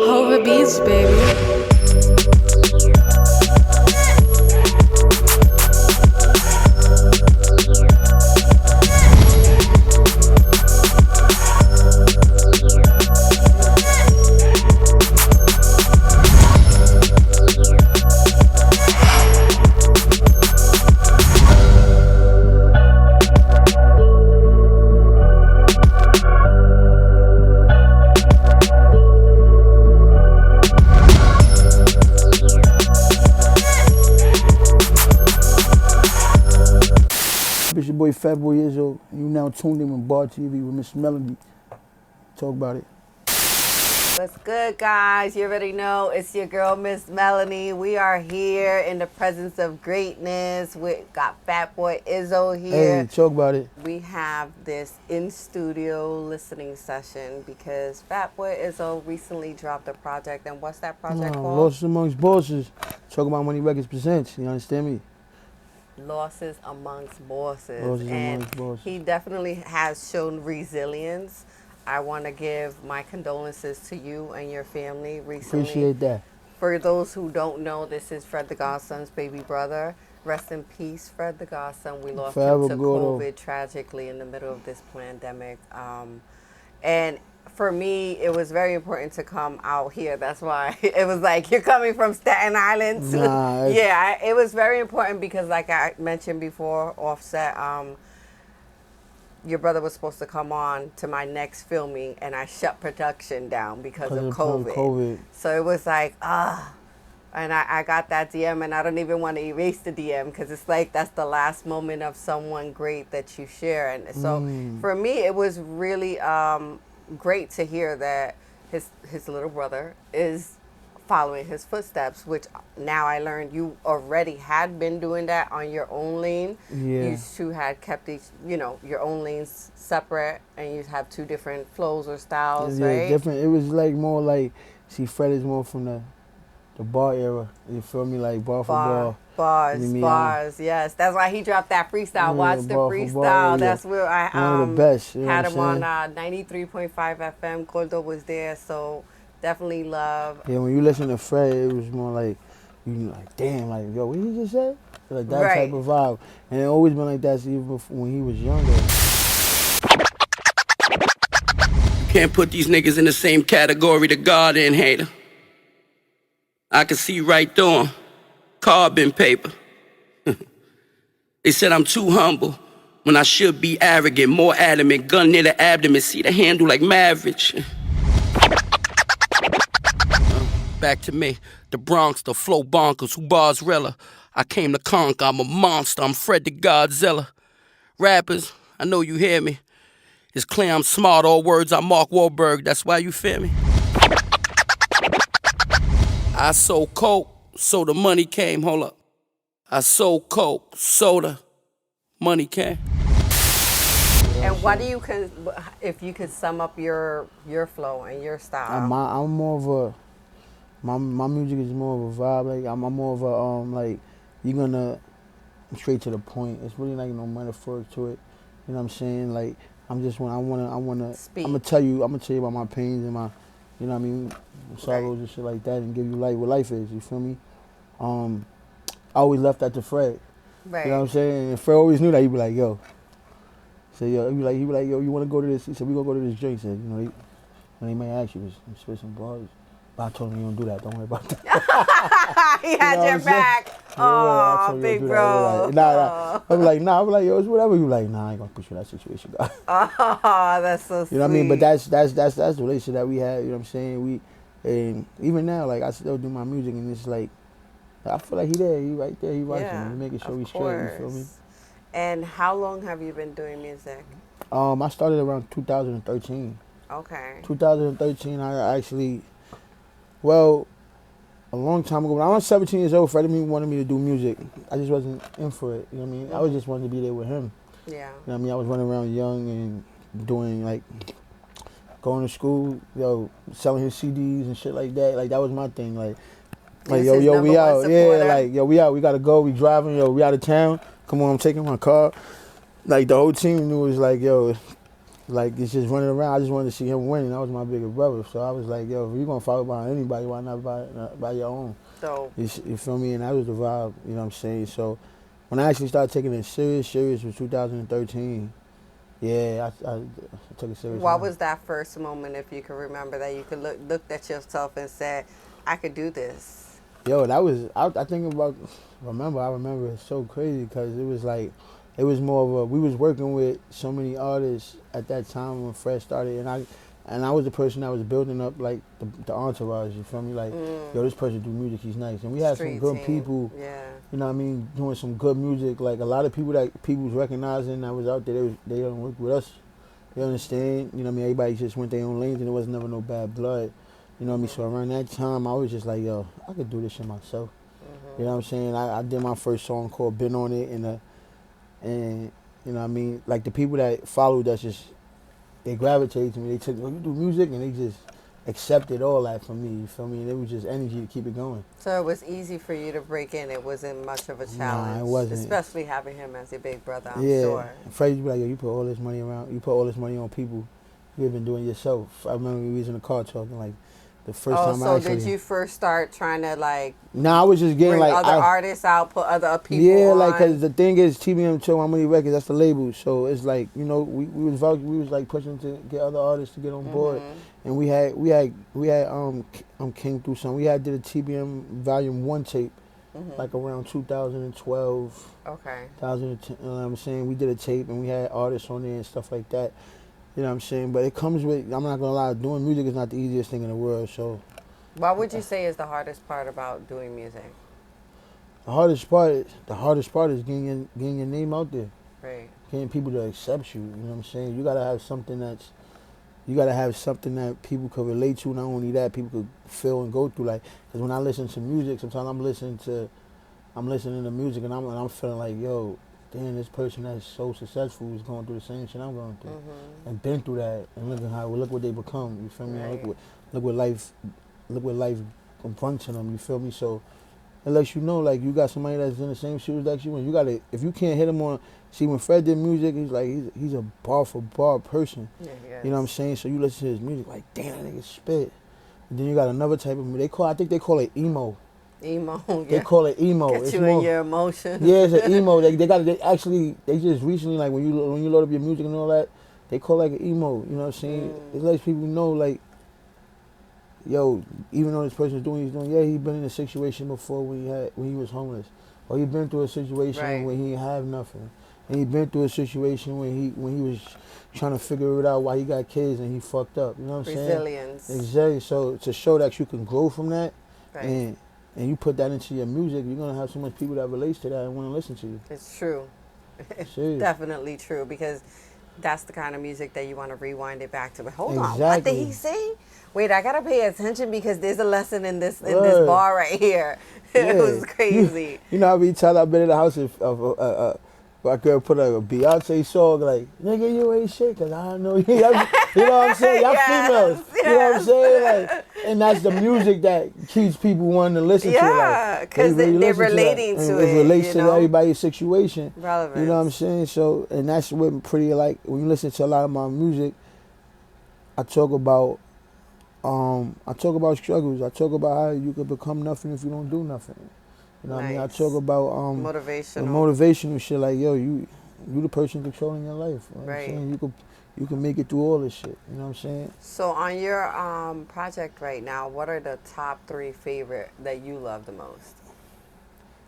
Over beats, baby. It's your boy Fat Boy Izzo. You now tuned in with B.A.R TV with Miss Melony. Talk about it. What's good, guys? You already know it's your girl, Miss Melony. We are here in the presence of greatness. We got Fat Boy Izzo here. Hey, talk about it. We have this in-studio listening session because Fat Boy Izzo recently dropped a project. And what's that project called? Lost Amongst Bosses. Talk about Money Records Presents. You understand me? Losses Amongst Bosses. Losses and Amongst Bosses. He definitely has shown resilience. I want to give my condolences to you and your family recently. Appreciate that. For those who don't know, this is Fred the Godson's baby brother. Rest in peace, Fred the Godson. We lost him to COVID tragically in the middle of this pandemic. And for me, it was very important to come out here. That's why it was like, you're coming from Staten Island. Nah, yeah, it was very important because like I mentioned before, Offset, your brother was supposed to come on to my next filming and I shut production down because of COVID. So it was like, and I got that DM and I don't even want to erase the DM because it's like that's the last moment of someone great that you share. And so for me, it was really great to hear that his little brother is following his footsteps, which now I learned you already had been doing that on your own lane. Yeah. You two had kept each, your own lanes separate and you have two different flows or styles, yeah, right? Different. It was like more like, see, Fred is more from the B.A.R era. You feel me? Like bar for bar. Bars, you know bars, yes. That's why he dropped that freestyle. Yeah, Watch the freestyle. Bar, That's where I one of the best, had him on 93.5 FM. Gordo was there, so definitely love. Yeah, when you listen to Fred, it was more like, you like, damn, like, yo, what he just said? Like that type of vibe. And it always been like that even before, when he was younger. You can't put these niggas in the same category the God and hater. I can see right through them. Carbon paper. They said I'm too humble when I should be arrogant, more adamant, gun near the abdomen, see the handle like Maverick. Back to me, the Bronx, the flow bonkers, who bars Rella. I came to conquer, I'm a monster, I'm Fred the Godzilla. Rappers, I know you hear me. It's clear I'm smart, all words I'm Mark Wahlberg, that's why you feel me. I sold coke, so the money came, hold up. I sold coke, soda, money came. And what do you, if you could sum up your flow and your style? I'm more of a, my music is more of a vibe. Like I'm more of a like you're gonna straight to the point. It's really like no metaphor to it. You know what I'm saying? Like I wanna speak. I'm gonna tell you about my pains and my, you know what I mean, sorrows and shit like that, and give you like what life is. You feel me? I always left that to Fred. Right. You know what I'm saying? And Fred always knew that. He'd be like, yo. So yo, he'd be like, yo, you wanna go to this? He said, we gonna go to this joint. He said, he might ask you, spit some bars. But I told him you don't do that. Don't worry about that. He had your back. Oh, big bro. Nah. I'm like, yo, it's whatever. You like, nah, I ain't gonna push you in that situation, guy. Oh, that's so sweet. You know what I mean? But that's the relationship that we had. You know what I'm saying? And even now, like I still do my music, and it's like I feel like he there, he right there, he watching, he making sure we straight. You feel me? And how long have you been doing music? I started around 2013. Okay. 2013, I actually. Well, a long time ago, when I was 17 years old, Freddie wanted me to do music. I just wasn't in for it, you know what I mean? I was just wanted to be there with him. Yeah. You know what I mean? I was running around young and doing, like, going to school, selling his CDs and shit like that. Like, that was my thing. Like yo, we out. Yeah, like, yo, we out. We got to go. We driving. Yo, we out of town. come on, I'm taking my car. Like, the whole team knew it was like, yo, like, it's just running around. I just wanted to see him win, and that was my bigger brother. So I was like, yo, if you're going to follow behind anybody, why not by your own? So You feel me? And that was the vibe, you know what I'm saying? So when I actually started taking it serious was 2013. Yeah, I took it serious. what was that first moment, if you can remember, that you could looked at yourself and said, I could do this? Yo, that was, I think about, I remember it's so crazy because it was like, it was more of a, we was working with so many artists at that time when Fresh started, and I was the person that was building up like the entourage, you feel me? Like, yo, this person do music, he's nice. And we had Street some good team. people, Yeah. you know what I mean, doing some good music. Like, a lot of people that people was recognizing that was out there, they don't work with us. You understand? You know what I mean? Everybody just went their own lanes, and there was never no bad blood. You know what I mean? So around that time, I was just like, yo, I could do this shit myself. You know what I'm saying? I did my first song called Been On It, and you know what I mean? Like, the people that followed us just, they gravitated to me. They took, oh, you do music? And they just accepted all that from me, you feel me? And it was just energy to keep it going. So it was easy for you to break in. It wasn't much of a challenge. Nah, it wasn't. Especially having him as your big brother, I'm Yeah. sure. Freddie be like, yo, you put all this money on people you've been doing yourself. I remember we was in the car talking, like, the first time I actually... did you first start trying to, like, Nah, I was just getting, bring like... other artists out, put other people yeah, on? like, because the thing is, TBM Cho, How Many Records, that's the label. So it's like, you know, we was like pushing to get other artists to get on board. And we had came through some. We had did a TBM Volume 1 tape, like around 2012. Okay. 2010, you know what I'm saying? We did a tape and we had artists on there and stuff like that. You know what I'm saying? But it comes with, I'm not going to lie, doing music is not the easiest thing in the world, so. What would you say is the hardest part about doing music? The hardest part is getting your name out there. Right. Getting people to accept you, you know what I'm saying? You got to have something that people could relate to. Not only that, people could feel and go through. Like, because when I listen to music, sometimes I'm listening to music and I'm feeling like, yo, damn, this person that's so successful is going through the same shit I'm going through, and been through that, and look what they become. You feel me? Right. Look what life brung to them. You feel me? So it lets you know, like, you got somebody that's in the same shoes like you, and you gotta, if you can't hit him on. See, when Fred did music, he's a bar for bar person. Yeah, you know what I'm saying? So you listen to his music, like, damn, that nigga spit. And then you got another type of, I think they call it emo. Emo, yeah. They call it emo. Get it's you more, in your emotions. Yeah, it's an emo. They just recently, like, when you load up your music and all that, they call it like an emo. You know what I'm saying? It lets people know, like, yo, even though this person's doing, he's been in a situation before when he was homeless, or he been through a situation where he didn't have nothing, and he been through a situation when he was trying to figure it out why he got kids and he fucked up. You know what I'm saying? Resilience. Exactly. So to show that you can grow from that, Right. and you put that into your music, you're gonna have so much people that relates to that and want to listen to you. It's true. Serious. Definitely true, because that's the kind of music that you want to rewind it back to. But hold on, Exactly. what did he say? Wait, I gotta pay attention because there's a lesson in this bar right here. It was crazy. You know how many times I've been in the house of my girl put a Beyonce song, like, nigga, you ain't shit, cause I know you. You know what I'm saying? Y'all females. You know what I'm saying? Like, and that's the music that keeps people wanting to listen to. Yeah, because they're relating to it. It relates to everybody's situation. Relevant. You know what I'm saying? So, and that's what pretty, like, when you listen to a lot of my music, I talk about struggles. I talk about how you could become nothing if you don't do nothing. You know what I mean? I talk about motivational shit, like, yo, you the person controlling your life. You know what I'm saying? You can make it through all this shit. You know what I'm saying? So on your project right now, what are the top 3 favorite that you love the most?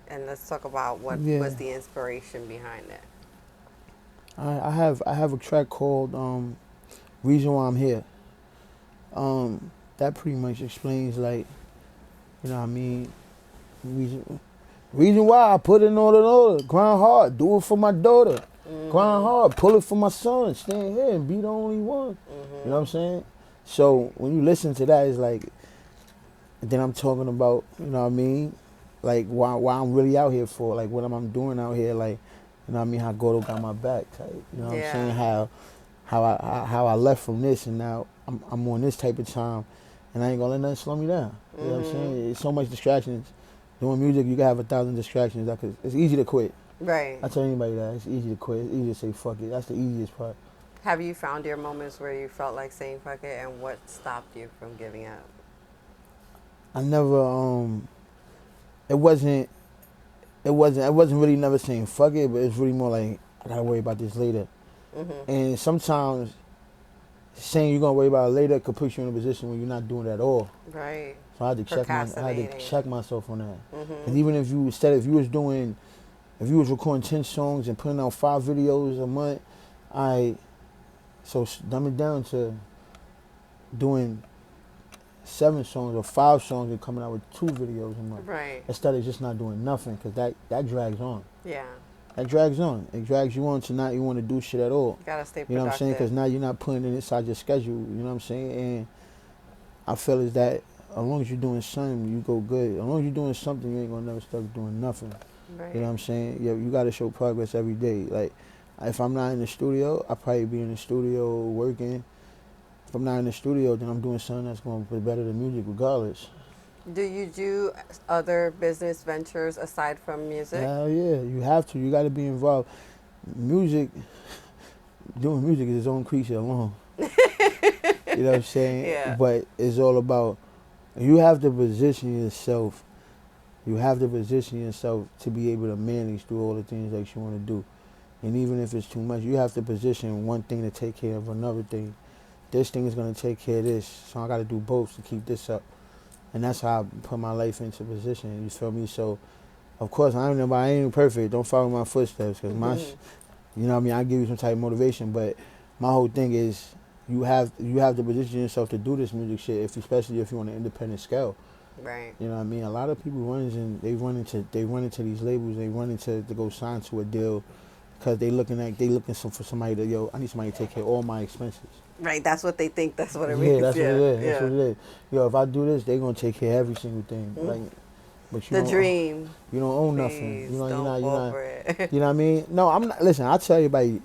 And let's talk about what was the inspiration behind it. I have a track called Reason Why I'm Here. That pretty much explains, like, you know what I mean, reason why I put in order, grind hard, do it for my daughter, grind hard, pull it for my son, stand here and be the only one. You know what I'm saying? So when you listen to that, it's like, then I'm talking about, you know what I mean, like, why I'm really out here for, like, what I'm doing out here, like, you know what I mean, how Gordo got my back type. You know what I'm saying? How I left from this and now I'm on this type of time, and I ain't gonna let nothing slow me down. You know what I'm saying? It's so much distractions. Doing music, you can have 1,000 distractions. It's easy to quit. Right. I tell anybody that it's easy to quit. It's easy to say fuck it. That's the easiest part. Have you found your moments where you felt like saying fuck it, and what stopped you from giving up? I never it wasn't I wasn't really never saying fuck it, but it's really more like I gotta worry about this later. And sometimes saying you're gonna worry about it later could put you in a position where you're not doing it at all. Right. So I had to Procrastinating. check myself on that. And even if you said if you was recording 10 songs and putting out 5 videos a month, so dumb it down to doing 7 songs or 5 songs and coming out with 2 videos a month. Right. Instead of just not doing nothing, because that drags on. Yeah. That drags on. It drags you on to not you want to do shit at all. You gotta stay productive. You know what I'm saying? Because now you're not putting it inside your schedule. You know what I'm saying? And I feel is that as long as you're doing something, you go good. As long as you're doing something, you ain't gonna never stop doing nothing. Right. You know what I'm saying? Yeah, you gotta show progress every day. Like, if I'm not in the studio, I'll probably be in the studio working. If I'm not in the studio, then I'm doing something that's gonna be better than music regardless. Do you do other business ventures aside from music? Hell yeah, you have to. You gotta be involved. Music, doing music is its own creature alone. You know what I'm saying? Yeah. But it's all about, you have to position yourself. You have to position yourself to be able to manage through all the things that you want to do. And even if it's too much, you have to position one thing to take care of another thing. This thing is going to take care of this, so I got to do both to keep this up. And that's how I put my life into position, you feel me? So, of course, I ain't perfect. Don't follow my footsteps, because you know what I mean? I give you some type of motivation, but my whole thing is you have to position yourself to do this music shit, especially if you're on an independent scale. Right. You know what I mean? A lot of people run into these labels, they run into to go sign to a deal because they looking for somebody to, I need somebody to take care of all my expenses. Right, that's what they think. That's what it Yeah, means. that's what it is. That's what it is. If I do this, they gonna take care of every single thing. Like, but you The dream. You don't own Please nothing. You're don't not. fall for it. You know what I mean? No, I'm not. Listen, I tell you,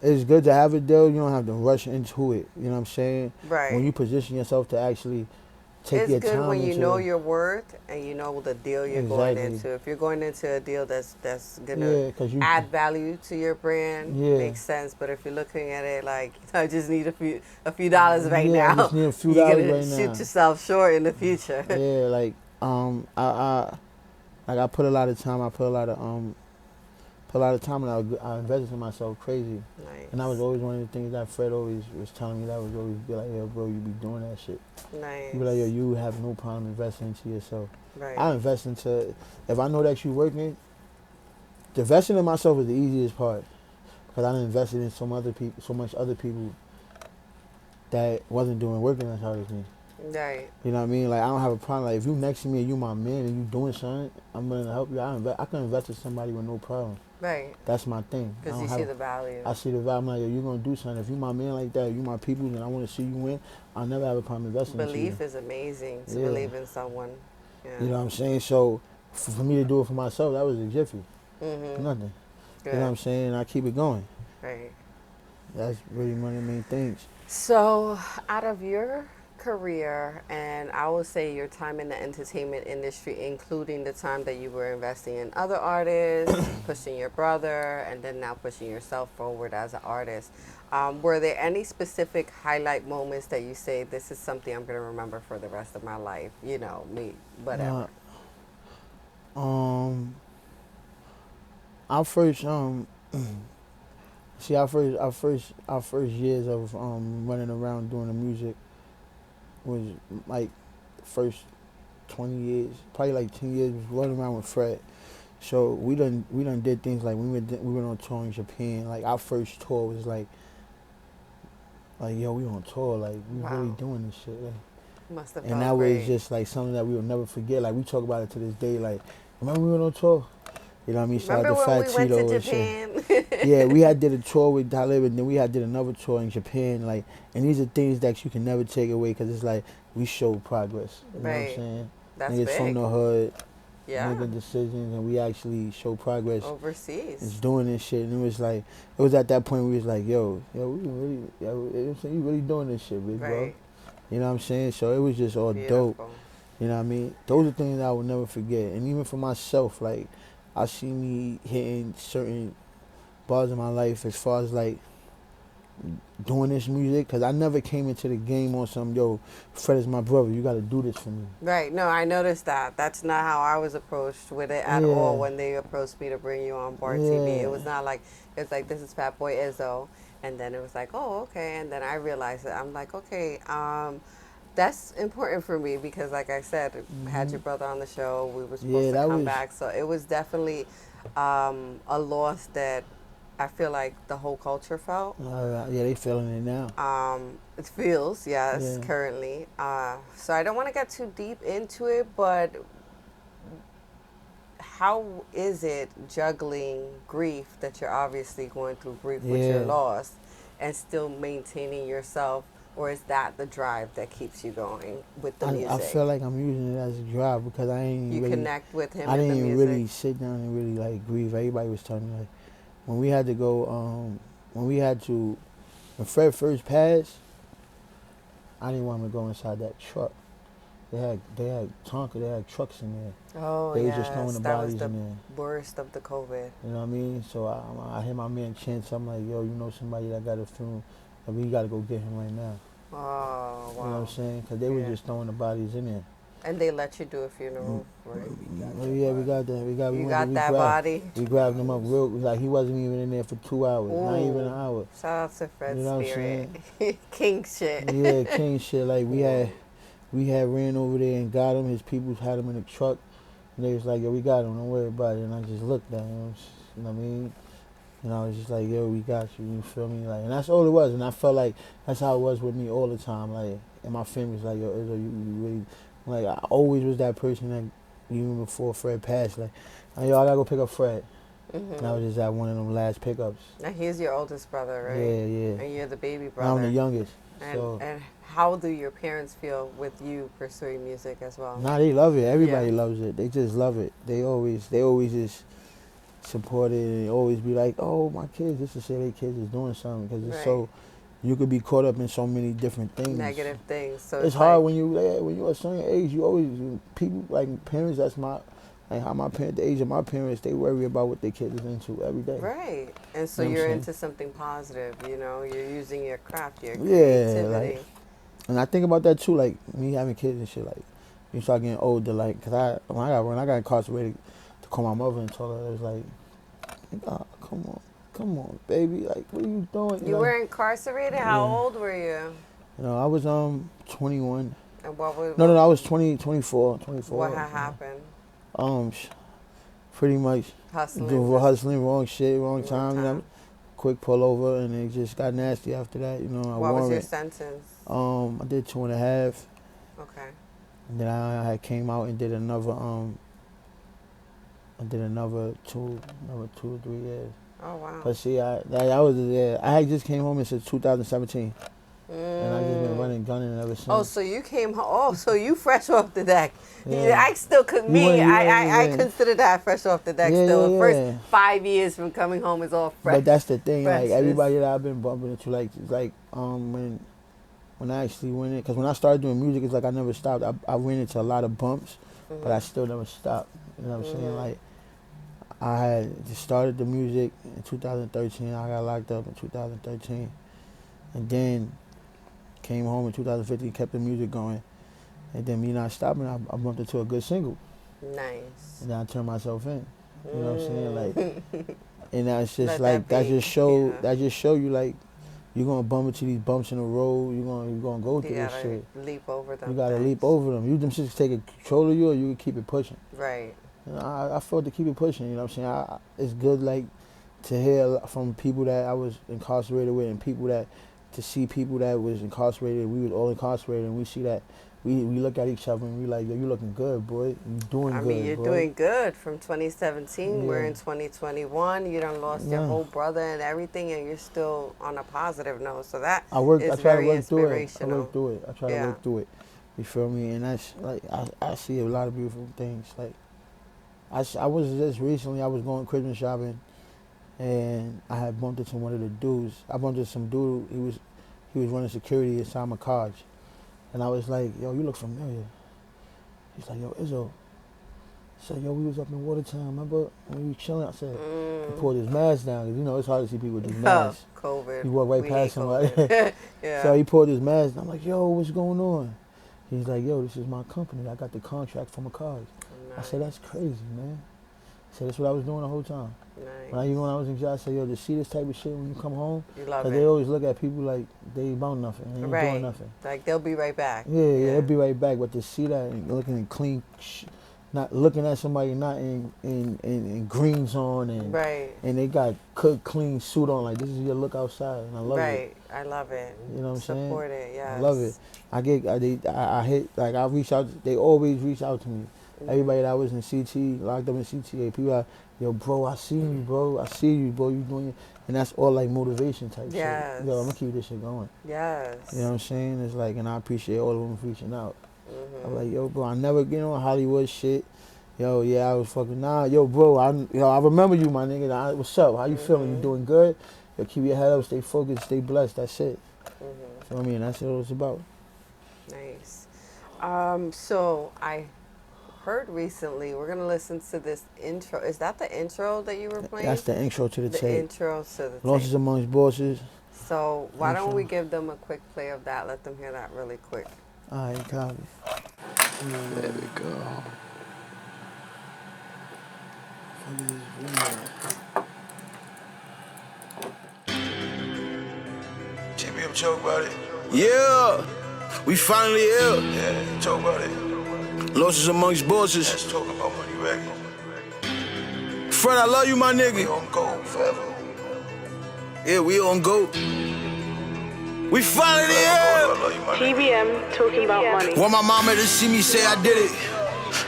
it's good to have a deal. You don't have to rush into it. You know what I'm saying? Right. When you position yourself to actually take your time. It's good when you into know your worth and you know the deal you're going into. If you're going into a deal that's gonna add value to your brand, makes sense. But if you're looking at it like I just need a few dollars right now, I just need a few you're dollars gonna right now. shoot yourself short in the future. Yeah, like I put a lot of time. I put a lot of time, and I invested in myself crazy. Nice. And that was always one of the things that Fred always was telling me. That was always be like, yo, bro, you be doing that shit. Nice. You be like, yo, you have no problem investing into yourself. Right. I invest into, if I know that you working, the investing in myself is the easiest part. Because I done invested in so much other people that wasn't working as hard as me. Right. You know what I mean? Like, I don't have a problem. Like, if you next to me and you my man and you doing something, I'm willing to help you. I can invest in somebody with no problem. Right. That's my thing. Because you see the value. I see the value. I'm like, yo, you going to do something. If you my man like that, you my people, and I want to see you win, I'll never have a problem investing in you. Belief is amazing, to believe in someone. Yeah. You know what I'm saying? So, for me to do it for myself, that was a jiffy. Nothing. Good. You know what I'm saying? I keep it going. Right. That's really one of the main things. So, out of your career, and I would say your time in the entertainment industry, including the time that you were investing in other artists, pushing your brother, and then now pushing yourself forward as an artist, were there any specific highlight moments that you say, this is something I'm going to remember for the rest of my life? You know, me, whatever. Our first years of running around doing the music was like the first 20 years, probably like 10 years, was running around with Fred. So we done did things like we went on tour in Japan. Like, our first tour was like yo, we on tour, like we really doing this shit. Like, must have and that was just like something that we will never forget. Like, we talk about it to this day. Like, remember we went on tour? You know what I mean? Remember when we went to Japan? Yeah, we had did a tour with Talib, and then we had did another tour in Japan. Like, and these are things that you can never take away, because it's like we show progress. You know what I'm saying? That's niggas big. From the hood, making decisions, and we actually show progress overseas. It's doing this shit, and it was at that point we was like, yo, we really, you really doing this shit, big bro. You know what I'm saying? So it was just all dope. You know what I mean? Those are things that I will never forget, and even for myself, like, I see me hitting certain bars in my life as far as like doing this music, because I never came into the game on some, yo, Fred is my brother, you got to do this for me. Right. No, I noticed that. That's not how I was approached with it at all Yeah, when they approached me to bring you on board TV. It yeah. was not like, it's like, this is Fat Boy Izzo. And then it was like, oh, okay. And then I realized it. I'm like, okay, that's important for me because, like I said, I had your brother on the show. We were supposed Yeah, to that come was, back. So it was definitely a loss that I feel like the whole culture felt. yeah, they feeling it now. It feels, yes, Yeah. currently. So I don't want to get too deep into it, but how is it juggling grief that you're obviously going through grief with your Yeah. loss and still maintaining yourself? Or is that the drive that keeps you going with the music? I feel like I'm using it as a drive because I ain't you really, connect with him I in the didn't music? really sit down and really like grieve. Everybody was telling me like, when we had to go, when Fred first passed, I didn't want him to go inside that truck. They had Tonka, they had trucks in there. Oh, They was yes. just throwing the That was bodies the in there. worst of the COVID. You know what I mean? So I hear my man Chance. I'm like, yo, you know somebody that got a funeral? Like, we got to go get him right now. Oh, wow. You know what I'm saying? Because they was Yeah. just throwing the bodies in there. And they let you do a funeral, right? Yeah, we got that. We You went got we that body? We grabbed him up real. Like he wasn't even in there for 2 hours, not even an hour. Shout out to Fred You know what I'm Spirit. King shit. Yeah, king shit. Like we had ran over there and got him. His people had him in the truck, and they was like, yo, we got him. Don't worry about it. And I just looked at him. You know what I mean? And I was just like, yo, we got you. You feel me? Like, and that's all it was. And I felt like that's how it was with me all the time. Like, and my family was like, yo, Izzo, you really, like, I always was that person that even before Fred passed, like, yo, I gotta go pick up Fred. And I was just at one of them last pickups. Now he's your oldest brother, right? Yeah, yeah. And you're the baby And brother. I'm the youngest. And how do your parents feel with you pursuing music as well? Nah, they love it. Everybody loves it. They just love it. They always just support it and always be like, oh, my kids, just to say their kids is doing something, because it's so, you could be caught up in so many different things. Negative things. So it's hard when you're a certain age. You always, people like parents. That's my, like how my parents, the age of my parents, they worry about what their kid is into every day. Right. And so You know what you're I'm into something positive. You know, you're using your craft, your creativity. Like, and I think about that too. Like me having kids and shit. Like you start getting older. Like, cause when I got incarcerated, to call my mother and tell her, it was like, oh, come on, baby. Like, what are you doing? You were incarcerated? How old were you? You know, I was 21. And what was No, I was 24. What had happened? Pretty much hustling, wrong shit, wrong time. You know, quick pullover, and it just got nasty after that. You know, what was your sentence? I did 2.5. Okay. And then I came out and did another another 2 or 3 years. Oh wow. But see, I was there. I had just came home since 2017. And I just been running, gunning ever since. Oh, so you came home. Oh, so you fresh off the deck. Yeah. I still could. I consider that fresh off the deck. Still, the first 5 years from coming home is all fresh. But that's the thing. Freshness. Like everybody that I've been bumping into, like when I actually went in, because when I started doing music, it's like I never stopped. I ran into a lot of bumps, but I still never stopped. You know what I'm saying? Like I had just started the music in 2013. I got locked up in 2013, and then came home in 2015, kept the music going, and then me not stopping, I bumped into a good single. Nice. And then I turned myself in. You know what I'm saying? Like, and that's just Let that just show you like you're gonna bump into these bumps in the road. You're gonna go through this shit. Leap over them. You gotta leap over them. You them shits take control of you, or you can keep it pushing. Right. You know, I fought to keep it pushing. You know what I'm saying? It's good like to hear from people that I was incarcerated with, and people that. To see people that was incarcerated, we was all incarcerated, and we see that we look at each other and we like, yo, you looking good, boy. You doing good. I mean, you're doing good. From 2017, we're in 2021. You done lost your whole brother and everything, and you're still on a positive note. So that is very inspirational. I try to work through it. You feel me? And that's like I see a lot of beautiful things. Like I was just recently, I was going Christmas shopping. And I had bumped into one of the dudes. I bumped into some dude. He was running security inside my car, and I was like, "Yo, you look familiar." He's like, "Yo, Izzo." said, yo, we was up in Watertown, remember when we was chilling? I said, he pulled his mask down, 'cause you know, it's hard to see people with these masks. COVID. He walked right We past hate somebody. COVID. Yeah. So he pulled his mask down. I'm like, yo, what's going on? He's like, yo, this is my company. I got the contract from a car. I said, that's crazy, man. I said, that's what I was doing the whole time. Nice. Even when I was in jail, I said, yo, to see this type of shit when you come home, You love because it. they always look at people like they about nothing, they ain't doing nothing. Like they'll be right back. Yeah, they'll be right back. But to see that and looking in clean, not looking at somebody not in greens on and and they got cooked clean suit on, like this is your look outside, and I love it. Right, I love it. You know what I'm saying? Support it, yes. I love it. I hit, like I reach out. They always reach out to me. Everybody that was in CT, locked up in CTA, people are, yo, bro, I see you, bro. I see you, bro. You doing it. And that's all like motivation type shit. Yo, I'm going to keep this shit going. Yes. You know what I'm saying? It's like, and I appreciate all of them reaching out. I'm like, yo, bro, I never get on Hollywood shit. Yo, yeah, I was fucking, yo, bro, I remember you, my nigga. What's up? How you feeling? You doing good? Yo, keep your head up, stay focused, stay blessed. That's it. So, I mean, that's what it's about. Nice. So I heard recently, we're going to listen to this intro. Is that the intro that you were playing? That's the intro to the tape. The intro to the tape. Losses Amongst Bosses. So why don't we give them a quick play of that? Let them hear that really quick. All right, copy. There we go. Jimmy, I'm talking about it. Yeah, we finally here. Yeah, talk about it. Losses amongst bosses. Let's talk about money record. Fred, I love you, my We nigga. on gold forever. Yeah, we on go. We finally here. I love you, my nigga. TBM talking about money. Want my mama to see me say I did it.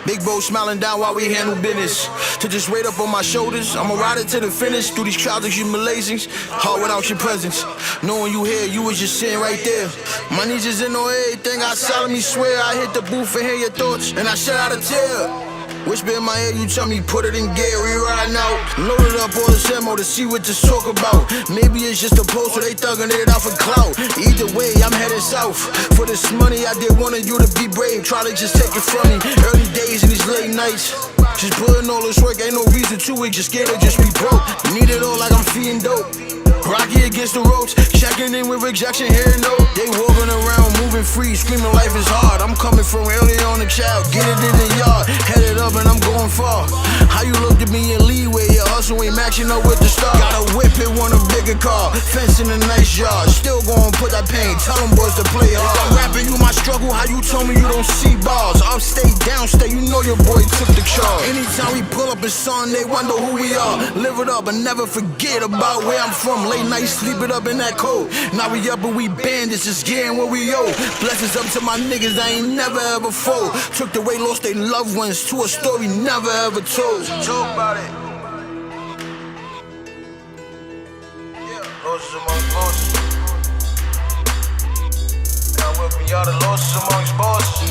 Big bro smiling down while we handle business. To just wait up on my shoulders, I'ma ride it to the finish. Through these trials and humiliations, hard without your presence. Knowing you here, you was just sitting right there. My knees is in on everything, I solemnly swear. I hit the booth and hear your thoughts, and I shed out a tear. Whisper in my ear, you tell me put it in gear, we riding out. Loaded up all this ammo to see what this talk about. Maybe it's just a post where they thugging it out for clout. Either way, I'm headed south. For this money, I did want you to be brave. Try to just take it from me. Early days and these late nights. Just putting all this work, ain't no reason to it. Just scared to just be broke. Need it all like I'm feeding dope. Rocky against the ropes, checking in with rejection, hearing no. They walking around, moving free, screaming life is hard. I'm coming from early on the child, get it in the yard, headed up and I'm going far. How you looked at me in leeway, your hustle ain't matching up with the star. Got a whip, it want a bigger car, fence in a nice yard. Still gon' put that pain, tell them boys to play hard. I'm rapping you my struggle, how you told me you don't see bars. Upstate, downstate, you know your boy took the charge. Anytime we pull up in sun, they wonder who we are. Live it up and never forget about where I'm from. Late night, sleep it up in that cold. Now we up and we bandits, just getting what we owe. Blessings up to my niggas, I ain't never ever fold. Took the way, lost they loved ones to a story never ever told. Talk about it. Yeah, losses amongst bosses. Now welcome y'all to losses amongst bosses.